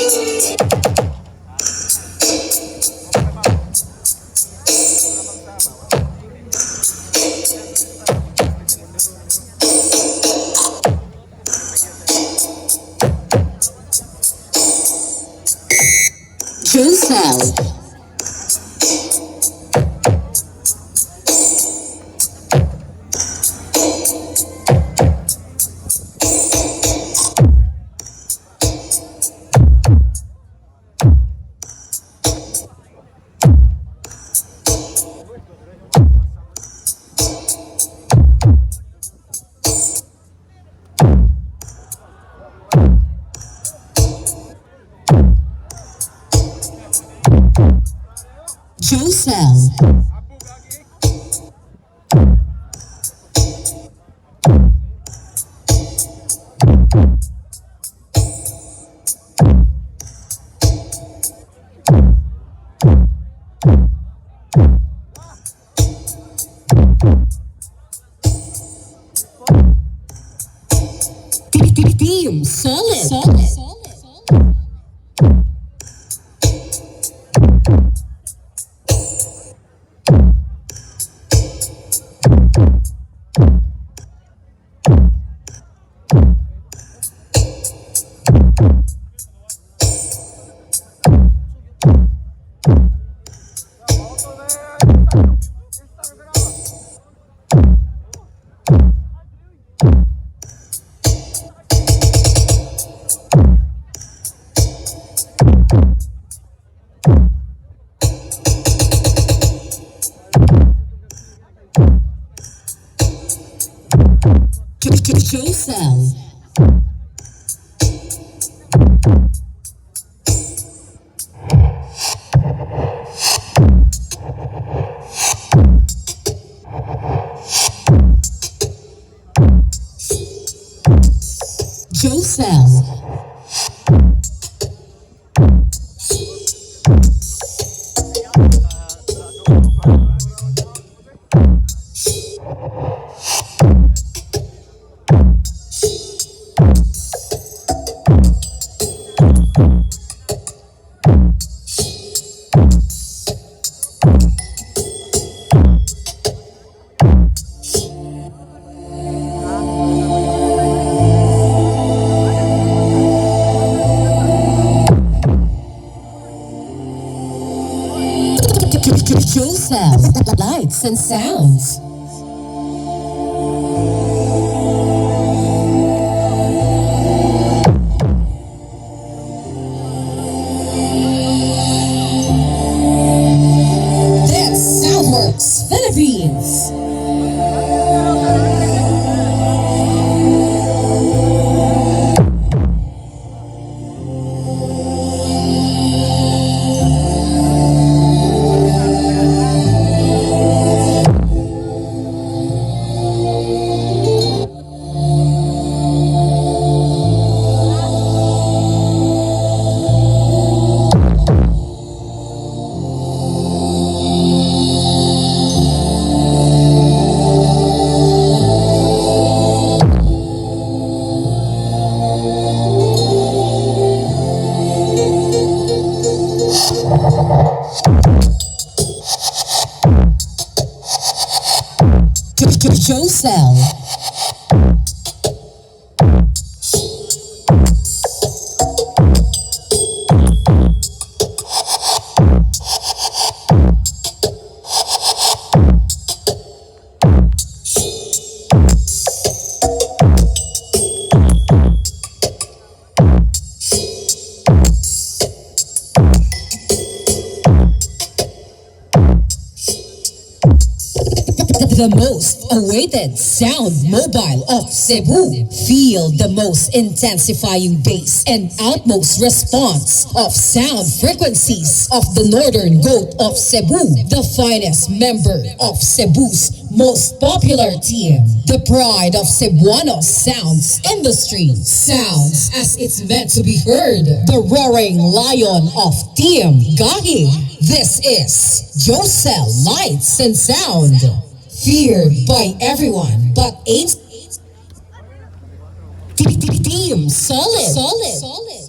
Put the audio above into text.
Josel. Josel. Team solid. Josel. Josel. Josel. Lights and sounds. This Soundworks Philippines. Josel. The most awaited sound mobile of Cebu. Feel the most intensifying bass and utmost response of sound frequencies of the northern goat of Cebu, the finest member of Cebu's most popular team, the pride of Cebuano sounds industry. Sounds as it's meant to be heard. The roaring lion of Team Gahi. This is Josel Lights and Sound. Feared by everyone, but ain't Team solid.